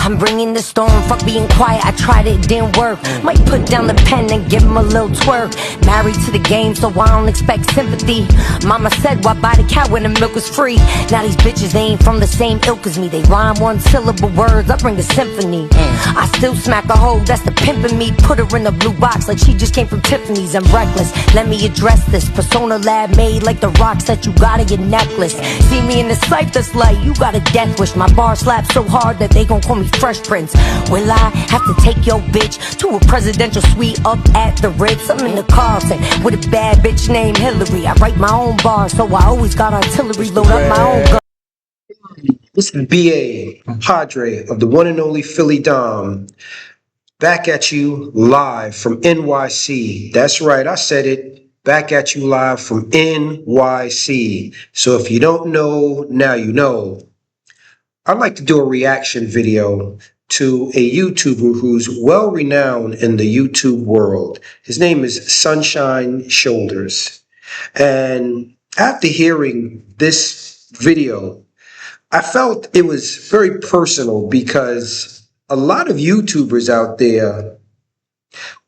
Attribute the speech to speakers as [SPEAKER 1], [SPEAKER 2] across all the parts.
[SPEAKER 1] I'm bringing the storm, fuck being quiet, I tried it, didn't work. Might put down the pen and give him a little twerk. Married to the game, so I don't expect sympathy. Mama said, why buy the cow when the milk is free? Now these bitches, they ain't from the same ilk as me. They rhyme one syllable words, I bring the symphony. I still smack a hoe, that's the pimp in me. Put her in a blue box like she just came from Tiffany's. I'm reckless, let me address this. Persona lab made like the rocks that you got in your necklace. See me in the sight that's like, you got a death wish. My bar slaps so hard that they gon' call me Fresh Prince. Will I have to take your bitch to a presidential suite up at the Ritz? I'm in the Carlton with a bad bitch named Hillary. I write my own bars, so I always got artillery. Load up my own gun.
[SPEAKER 2] This is BA, Padre of the one and only Philly Dom. Back at you live from NYC. That's right, I said it. Back at you live from NYC. So if you don't know, now you know. I'd like to do a reaction video to a YouTuber who's well renowned in the YouTube world. His name is Sunshine Shoulders. And after hearing this video, I felt it was very personal because a lot of YouTubers out there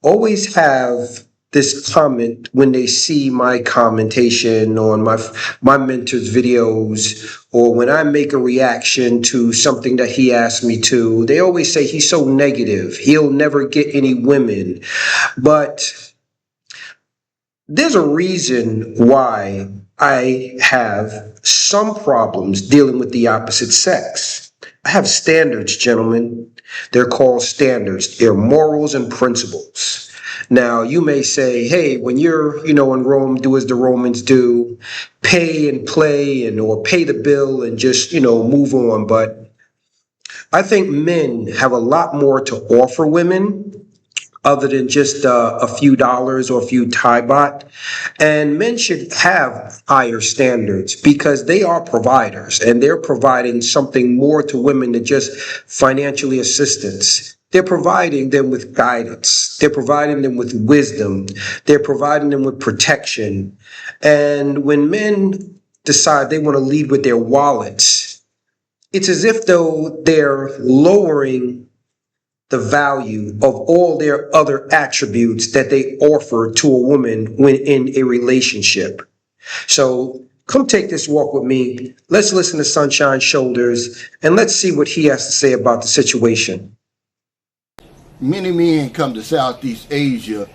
[SPEAKER 2] always have this comment when they see my commentation on my mentor's videos, or when I make a reaction to something that he asked me to. They always say he's so negative, he'll never get any women. But there's a reason why I have some problems dealing with the opposite sex. I have standards, gentlemen. They're called standards. They're morals and principles. Now, you may say, hey, when you're, in Rome, do as the Romans do, pay and play, or pay the bill and just, move on. But I think men have a lot more to offer women other than just a few dollars or a few Thai baht. And men should have higher standards because they are providers and they're providing something more to women than just financially assistance. They're providing them with guidance. They're providing them with wisdom. They're providing them with protection. And when men decide they want to lead with their wallets, it's as if though they're lowering the value of all their other attributes that they offer to a woman when in a relationship. So come take this walk with me. Let's listen to Sunshine Shoulders and let's see what he has to say about the situation.
[SPEAKER 3] Many men come to Southeast Asia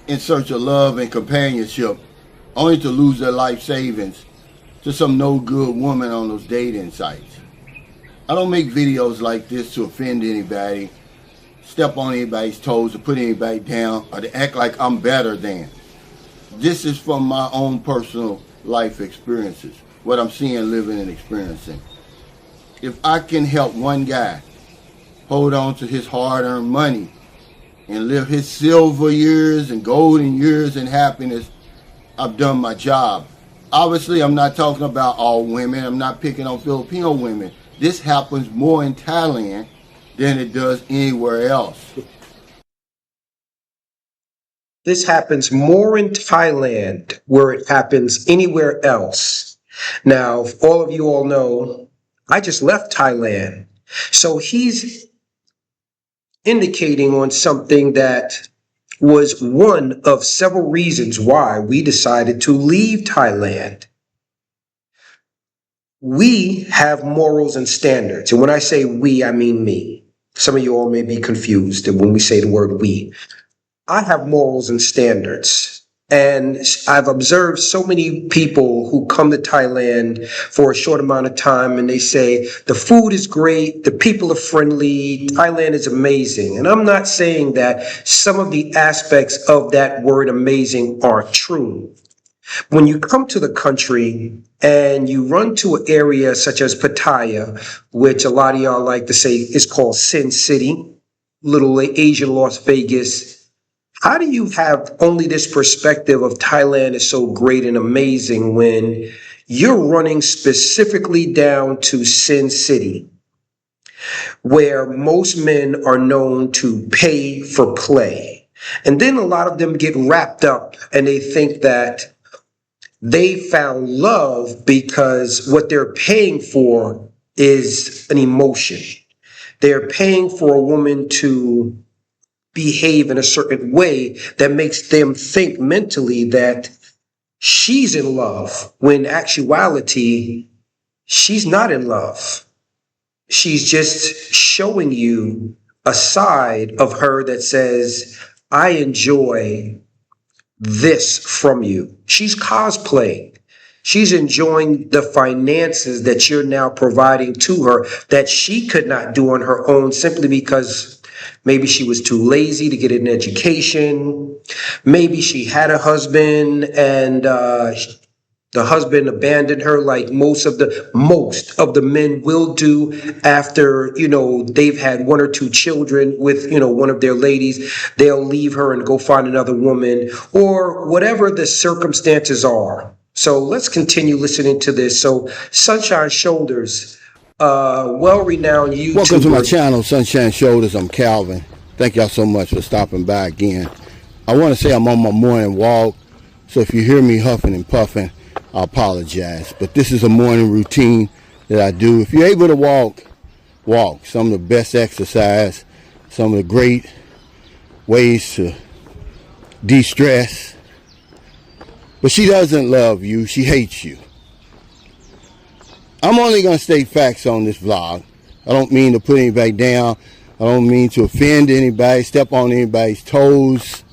[SPEAKER 3] in search of love and companionship, only to lose their life savings to some no-good woman on those dating sites. I don't make videos like this to offend anybody, step on anybody's toes, or put anybody down, or to act like I'm better than. This is from my own personal life experiences, what I'm seeing, living, and experiencing. If I can help one guy hold on to his hard-earned money and live his silver years and golden years in happiness, I've done my job. Obviously, I'm not talking about all women. I'm not picking on Filipino women. This happens more in Thailand than it does anywhere else.
[SPEAKER 2] This happens more in Thailand where it happens anywhere else. Now, all of you all know, I just left Thailand. So he's indicating on something that was one of several reasons why we decided to leave Thailand. We have morals and standards. And when I say we, I mean me. Some of you all may be confused when we say the word we. I have morals and standards. And I've observed so many people who come to Thailand for a short amount of time and they say, the food is great, the people are friendly, Thailand is amazing. And I'm not saying that some of the aspects of that word amazing are true. When you come to the country and you run to an area such as Pattaya, which a lot of y'all like to say is called Sin City, little Asian Las Vegas, how do you have only this perspective of Thailand is so great and amazing when you're running specifically down to Sin City, where most men are known to pay for play? And then a lot of them get wrapped up and they think that they found love because what they're paying for is an emotion. They're paying for a woman to behave in a certain way that makes them think mentally that she's in love, when in actuality, she's not in love. She's just showing you a side of her that says, I enjoy this from you. She's cosplaying. She's enjoying the finances that you're now providing to her that she could not do on her own simply because maybe she was too lazy to get an education. Maybe she had a husband and the husband abandoned her, like most of the men will do after, they've had one or two children with, one of their ladies. They'll leave her and go find another woman, or whatever the circumstances are. So let's continue listening to this. So Sunshine Shoulders, well-renowned YouTuber.
[SPEAKER 3] Welcome to my channel, Sunshine Shoulders. I'm Calvin. Thank y'all so much for stopping by again. I want to say I'm on my morning walk, so if you hear me huffing and puffing, I apologize. But this is a morning routine that I do. If you're able to walk, walk. Some of the best exercise, some of the great ways to de-stress. But she doesn't love you, she hates you. I'm only going to state facts on this vlog. I don't mean to put anybody down. I don't mean to offend anybody, step on anybody's toes.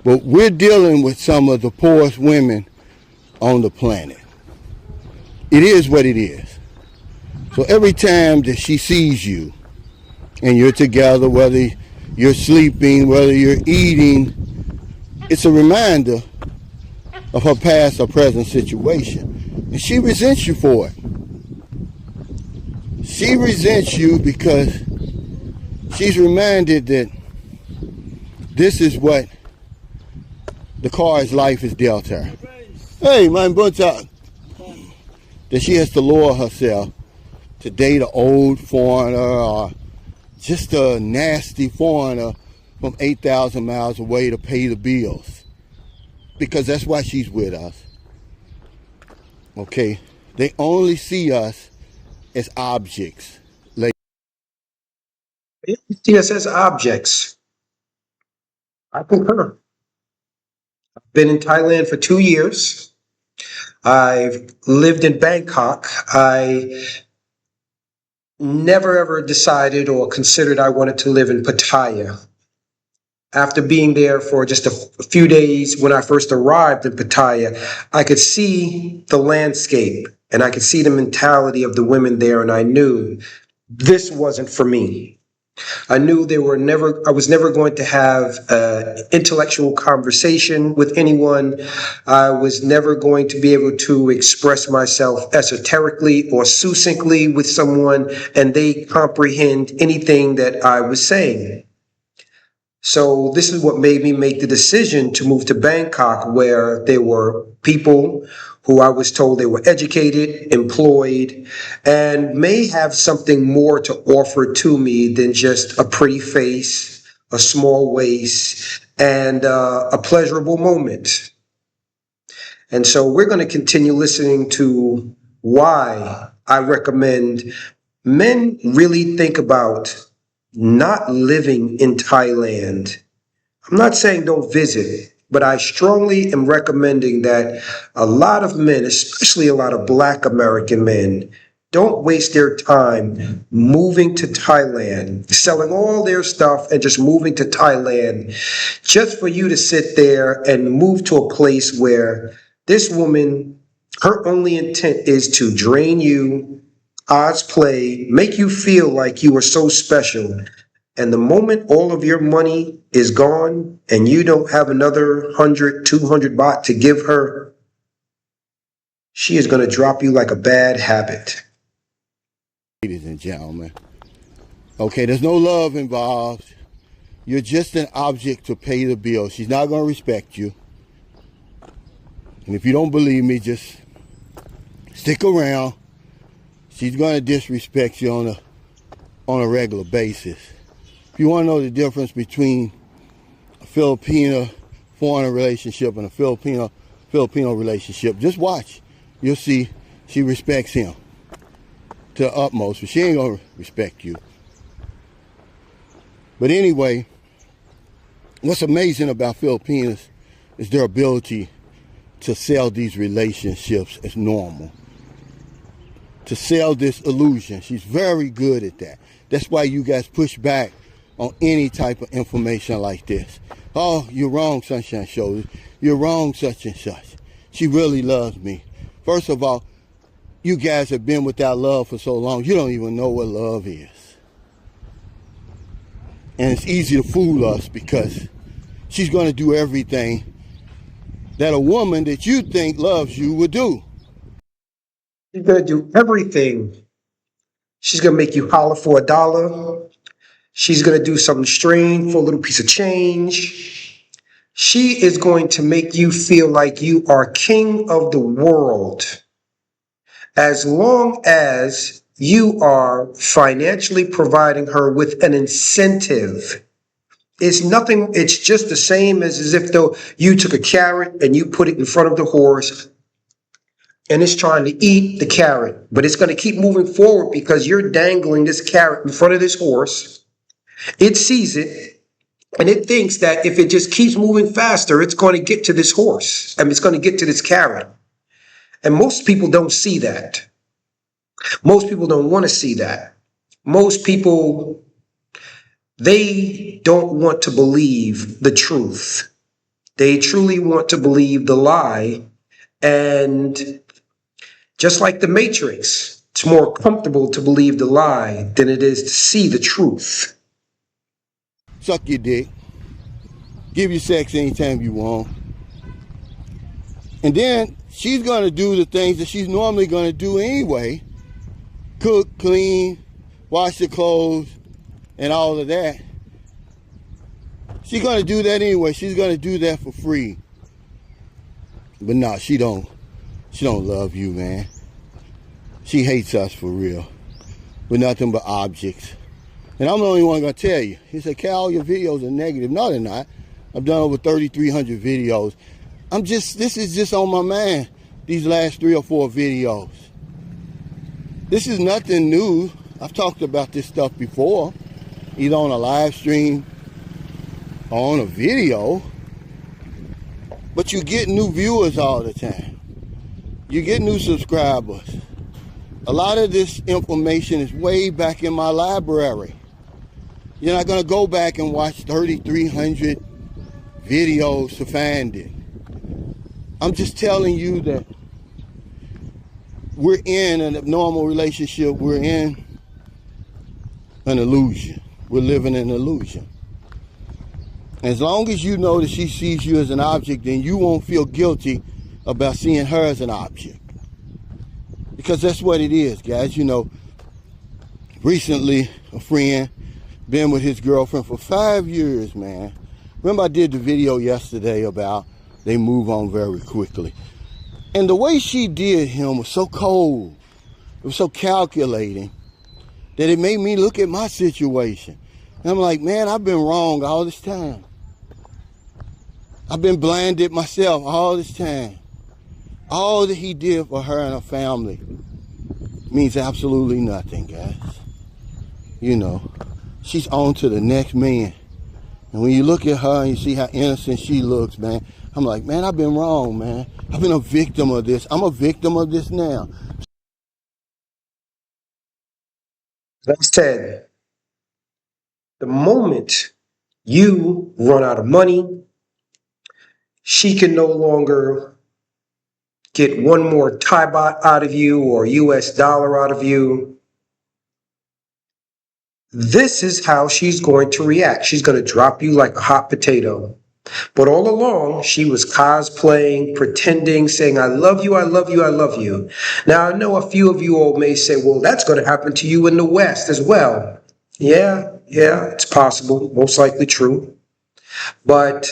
[SPEAKER 3] But we're dealing with some of the poorest women on the planet. It is what it is. So every time that she sees you and you're together, whether you're sleeping, whether you're eating, it's a reminder of her past or present situation. And she resents you for it. She resents you because she's reminded that this is what the car's life has dealt her. Hey, man, but that she has to lower herself to date an old foreigner or just a nasty foreigner from 8,000 miles away to pay the bills. Because that's why she's with us. Okay? They only see us as objects. Like,
[SPEAKER 2] You see us as objects. I concur. I've been in Thailand for 2 years. I've lived in Bangkok. I never ever decided or considered I wanted to live in Pattaya. After being there for just a few days when I first arrived in Pattaya, I could see the landscape and I could see the mentality of the women there, and I knew this wasn't for me. I knew I was never going to have an intellectual conversation with anyone. I was never going to be able to express myself esoterically or succinctly with someone and they comprehend anything that I was saying. So this is what made me make the decision to move to Bangkok, where there were people who I was told they were educated, employed, and may have something more to offer to me than just a pretty face, a small waist, and a pleasurable moment. And so we're going to continue listening to why I recommend men really think about not living in Thailand. I'm not saying don't visit, but I strongly am recommending that a lot of men, especially a lot of Black American men, don't waste their time moving to Thailand, selling all their stuff and just moving to Thailand just for you to sit there and move to a place where this woman, her only intent is to drain you, odds play, make you feel like you are so special. And the moment all of your money is gone and you don't have another 100, 200 baht to give her, she is going to drop you like a bad habit.
[SPEAKER 3] ladies and gentlemen, okay, there's no love involved. You're just an object to pay the bill. She's not going to respect you. And if you don't believe me, just stick around. She's going to disrespect you on a regular basis. If you want to know the difference between a Filipino foreigner relationship and a Filipino relationship, just watch. You'll see she respects him to the utmost, but she ain't going to respect you. But anyway, what's amazing about Filipinos is their ability to sell these relationships as normal, to sell this illusion. She's very good at that. That's why you guys push back on any type of information like this. Oh, you're wrong, Sunshine Shoulders. You're wrong, such and such. She really loves me. First of all, you guys have been without love for so long, you don't even know what love is. And it's easy to fool us because she's going to do everything that a woman that you think loves you would do.
[SPEAKER 2] She's gonna do everything. She's gonna make you holler for $1. She's gonna do something strange for a little piece of change. She is going to make you feel like you are king of the world, as long as you are financially providing her with an incentive. It's nothing, it's just the same as if though you took a carrot and you put it in front of the horse and it's trying to eat the carrot, but it's going to keep moving forward because you're dangling this carrot in front of this horse. It sees it and it thinks that if it just keeps moving faster, it's going to get to this horse and it's going to get to this carrot. And most people don't see that. Most people don't want to see that. Most people, they don't want to believe the truth. They truly want to believe the lie. And just like the Matrix, it's more comfortable to believe the lie than it is to see the truth.
[SPEAKER 3] Suck your dick. Give you sex anytime you want. And then she's going to do the things that she's normally going to do anyway. Cook, clean, wash the clothes, and all of that. She's going to do that anyway. She's going to do that for free. But no, she don't love you, man. She hates us for real. We're nothing but objects. And I'm the only one going to tell you. He said, Cal, your videos are negative. No, they're not. I've done over 3,300 videos. This is just on my mind, these last 3 or 4 videos. This is nothing new. I've talked about this stuff before, either on a live stream or on a video. But you get new viewers all the time. You get new subscribers. A lot of this information is way back in my library. You're not going to go back and watch 3,300 videos to find it. I'm just telling you that we're in an abnormal relationship. We're in an illusion. We're living in an illusion. As long as you know that she sees you as an object, then you won't feel guilty about seeing her as an object. Because that's what it is, guys. You know, recently, a friend been with his girlfriend for 5 years, man. Remember I did the video yesterday about they move on very quickly. And the way she did him was so cold. It was so calculating that it made me look at my situation. And I'm like, man, I've been wrong all this time. I've been blinded myself all this time. All that he did for her and her family means absolutely nothing, guys. You know, she's on to the next man. And when you look at her and you see how innocent she looks, man, I'm like, man, I've been wrong, man. I've been a victim of this. I'm a victim of this now.
[SPEAKER 2] Like I said, the moment you run out of money, she can no longer get one more Thai baht out of you or US dollar out of you. This is how she's going to react. She's going to drop you like a hot potato. But all along, she was cosplaying, pretending, saying, I love you, I love you, I love you. Now, I know a few of you all may say, well, that's going to happen to you in the West as well. Yeah, it's possible, most likely true. But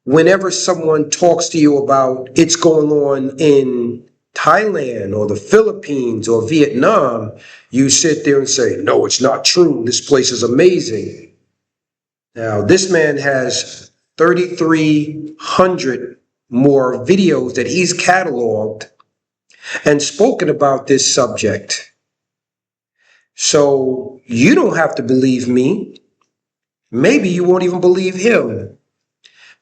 [SPEAKER 2] whenever someone talks to you about it's going on in Thailand or the Philippines or Vietnam, you sit there and say, no, it's not true. This place is amazing. Now, this man has 3,300 more videos that he's cataloged and spoken about this subject. So you don't have to believe me. Maybe you won't even believe him.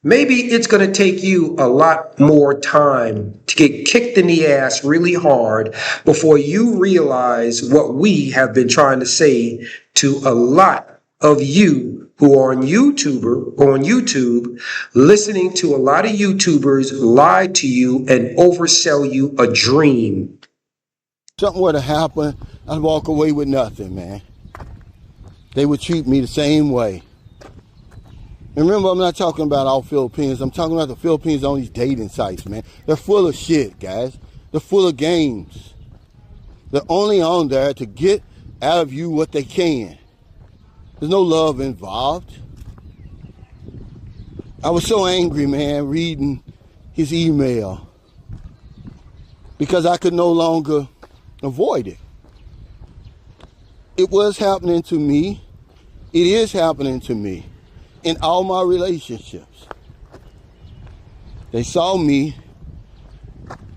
[SPEAKER 2] Maybe it's going to take you a lot more time to get kicked in the ass really hard before you realize what we have been trying to say to a lot of you who are on YouTube, listening to a lot of YouTubers lie to you and oversell you a dream.
[SPEAKER 3] Something were to happen, I'd walk away with nothing, man. They would treat me the same way. And remember, I'm not talking about all Philippines. I'm talking about the Philippines on these dating sites, man. They're full of shit, guys. They're full of games. They're only on there to get out of you what they can. There's no love involved. I was so angry, man, reading his email because I could no longer avoid it. It was happening to me. It is happening to me in all my relationships. They saw me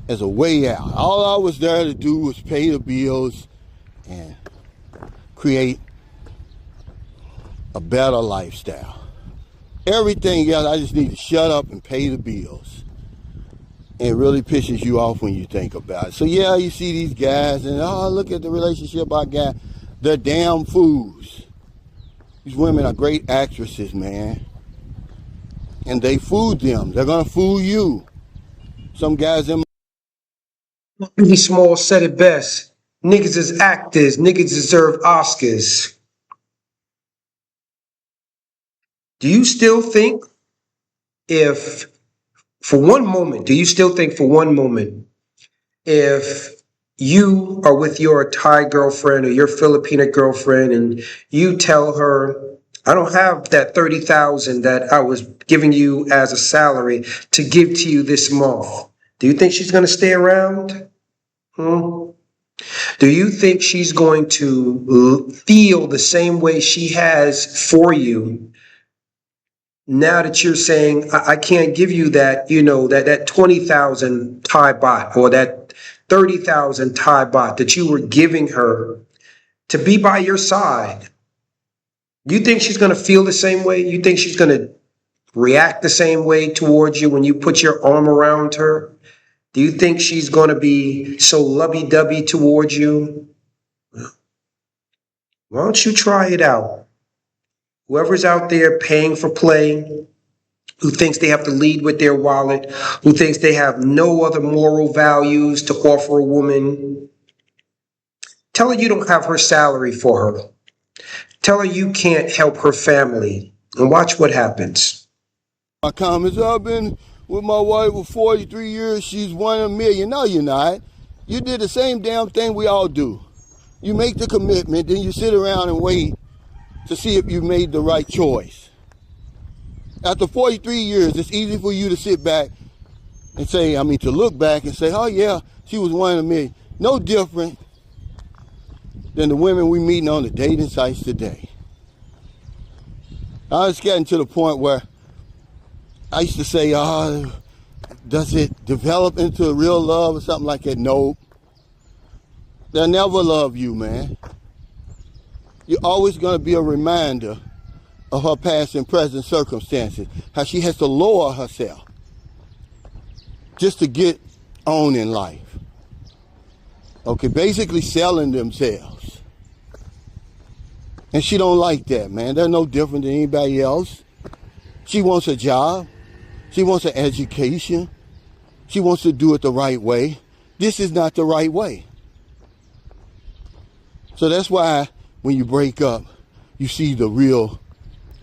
[SPEAKER 3] as a way out. All I was there to do was pay the bills and create a better lifestyle. Everything else, I just need to shut up and pay the bills. And it really pisses you off when you think about it. So yeah, you see these guys and, oh, look at the relationship I got. They're damn fools. These women are great actresses, man. And they fooled them. They're gonna fool you. Some guys in
[SPEAKER 2] Biggie Small said it best. Niggas is actors. Niggas deserve Oscars. Do you still think if, for one moment, if you are with your Thai girlfriend or your Filipino girlfriend and you tell her, I don't have that 30,000 that I was giving you as a salary to give to you this month, do you think she's going to stay around? Do you think she's going to feel the same way she has for you now that you're saying, I can't give you that, that 20,000 Thai baht or that 30,000 Thai baht that you were giving her to be by your side? You think she's going to feel the same way? You think she's going to react the same way towards you when you put your arm around her? Do you think she's going to be so lovey-dovey towards you? Why don't you try it out? Whoever's out there paying for play, who thinks they have to lead with their wallet, who thinks they have no other moral values to offer a woman, tell her you don't have her salary for her. Tell her you can't help her family, and watch what happens.
[SPEAKER 3] my comments, I've been with my wife for 43 years. She's one in a million. No, you're not. You did the same damn thing we all do. You make the commitment, then you sit around and wait to see if you made the right choice. After 43 years, it's easy for you to sit back and say, to look back and say, oh yeah, she was one in a million. No different than the women we meeting on the dating sites today. I was getting to the point where I used to say, oh, does it develop into a real love or something like that? No. They'll never love you, man. You're always going to be a reminder of her past and present circumstances, how she has to lower herself just to get on in life. Okay, basically selling themselves. And she don't like that, man. They're no different than anybody else. She wants a job. She wants an education. She wants to do it the right way. This is not the right way. So that's why when you break up, you see the real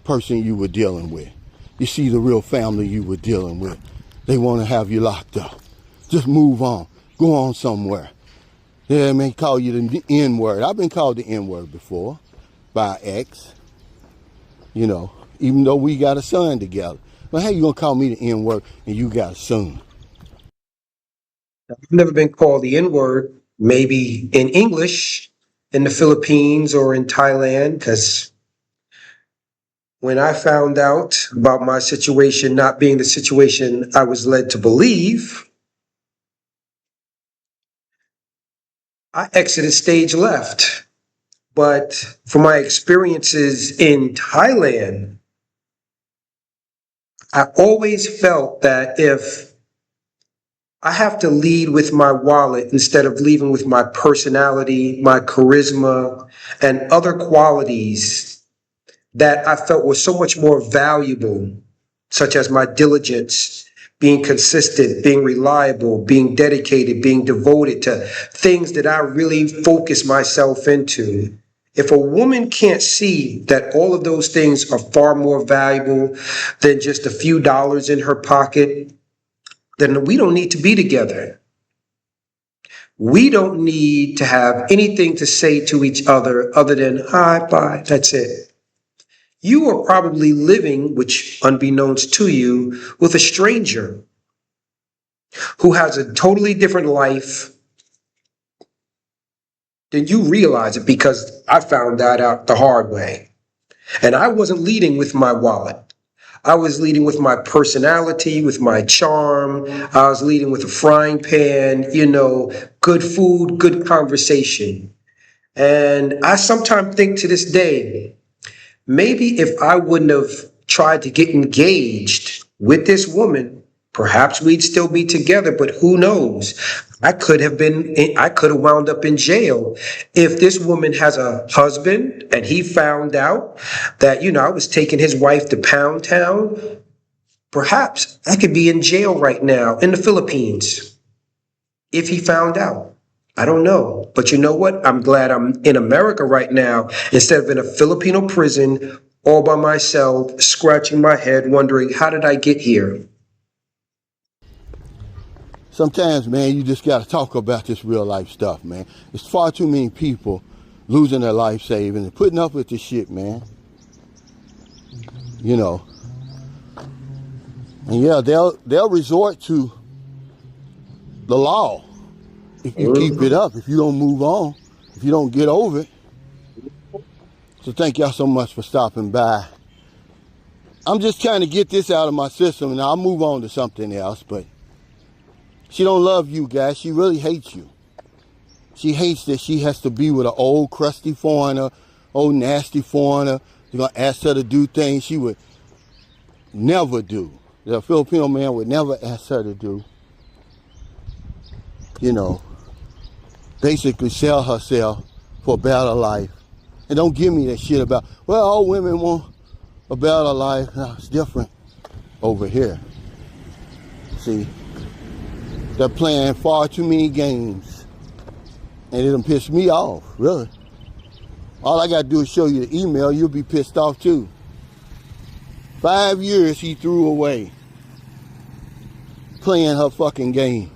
[SPEAKER 3] person you were dealing with. You see the real family you were dealing with. They want to have you locked up. Just move on. Go on somewhere. They may call you the N-word. I've been called the N-word before by an ex. Even though we got a son together. But how you gonna call me the N-word and you got a son?
[SPEAKER 2] I've never been called the N-word, maybe in English in the Philippines or in Thailand, because when I found out about my situation not being the situation I was led to believe, I exited stage left. But for my experiences in Thailand, I always felt that if I have to lead with my wallet instead of leading with my personality, my charisma, and other qualities that I felt were so much more valuable, such as my diligence, being consistent, being reliable, being dedicated, being devoted to things that I really focus myself into. If a woman can't see that all of those things are far more valuable than just a few dollars in her pocket, then we don't need to be together. We don't need to have anything to say to each other than hi, bye, that's it. You are probably living, which unbeknownst to you, with a stranger who has a totally different life than you realize it, because I found that out the hard way. And I wasn't leading with my wallet. I was leading with my personality, with my charm. I was leading with a frying pan, good food, good conversation. And I sometimes think to this day, maybe if I wouldn't have tried to get engaged with this woman, perhaps we'd still be together, but who knows? I could have wound up in jail if this woman has a husband and he found out that, I was taking his wife to Pound Town. Perhaps I could be in jail right now in the Philippines if he found out. I don't know. But you know what? I'm glad I'm in America right now instead of in a Filipino prison all by myself, scratching my head, wondering, how did I get here?
[SPEAKER 3] Sometimes, man, you just got to talk about this real life stuff, man. There's far too many people losing their life savings and putting up with this shit, man. And yeah, they'll resort to the law if you keep it up, if you don't move on, if you don't get over it. So thank y'all so much for stopping by. I'm just trying to get this out of my system, and I'll move on to something else, but she don't love you guys. She really hates you. She hates that she has to be with an old crusty foreigner, old nasty foreigner. You're going to ask her to do things she would never do. That a Filipino man would never ask her to do. Basically sell herself for a better life. And don't give me that shit about, well, all women want a better life. No, it's different over here. See, they're playing far too many games. And it done pissed me off, really. All I got to do is show you the email, you'll be pissed off too. 5 years he threw away playing her fucking games.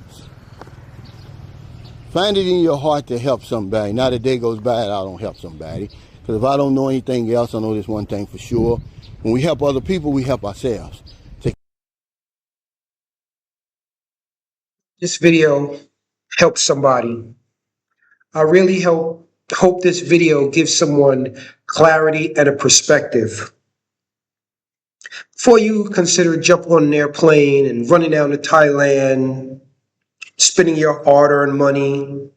[SPEAKER 3] Find it in your heart to help somebody. Not a day goes by that I don't help somebody. Because if I don't know anything else, I know this one thing for sure. When we help other people, we help ourselves.
[SPEAKER 2] This video helps somebody. I really hope this video gives someone clarity and a perspective. Before you consider jumping on an airplane and running down to Thailand, spending your hard-earned money,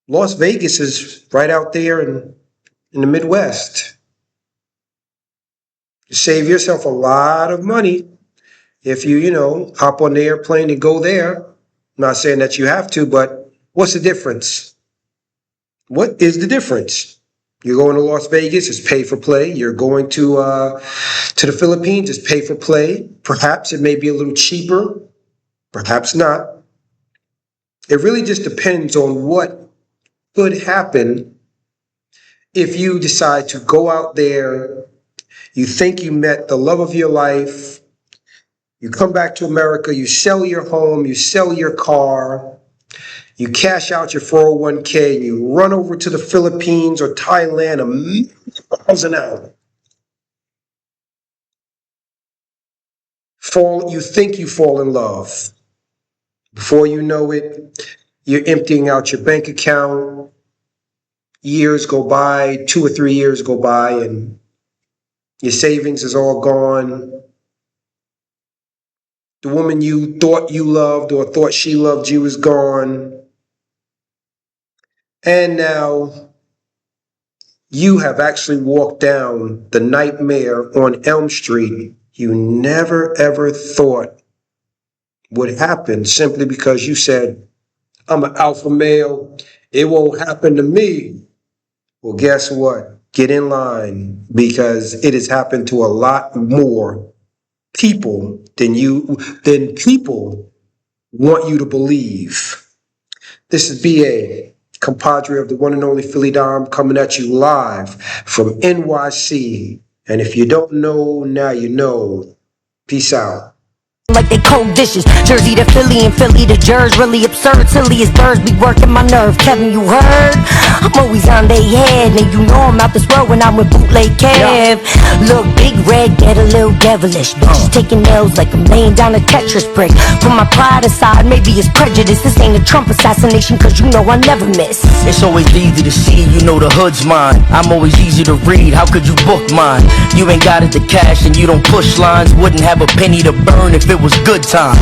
[SPEAKER 2] Las Vegas is right out there in the Midwest. You save yourself a lot of money if you hop on the airplane and go there. I'm not saying that you have to, but what's the difference? What is the difference? You're going to Las Vegas, it's pay for play. You're going to the Philippines, it's pay for play. Perhaps it may be a little cheaper, perhaps not. It really just depends on what could happen if you decide to go out there. You think you met the love of your life. You come back to America, you sell your home, you sell your car, you cash out your 401k, and you run over to the Philippines or Thailand miles an hour. You think you fall in love. Before you know it, you're emptying out your bank account. Years go by, 2 or 3 years go by, and your savings is all gone. The woman you thought you loved or thought she loved you is gone. And now you have actually walked down the nightmare on Elm Street you never ever thought would happen simply because you said, I'm an alpha male, it won't happen to me. Well, guess what? Get in line, because it has happened to a lot more people than people want you to believe. This is BA, compadre of the one and only Philly Dom, coming at you live from NYC. And if you don't know, now you know. Peace out.
[SPEAKER 1] Like they cold dishes, Jersey to Philly and Philly to Jersey. Really absurd, silly as birds be working my nerve. Kevin, you heard? I'm always on they head, and you know I'm out this world when I'm with bootleg Kev. Look, big red, get a little devilish. Bitches taking nails like I'm laying down a Tetris brick. Put my pride aside, maybe it's prejudice. This ain't a Trump assassination, cause you know I never miss.
[SPEAKER 4] It's always easy to see, you know the hood's mine. I'm always easy to read, how could you book mine? You ain't got it the cash and you don't push lines. Wouldn't have a penny to burn if it was good time.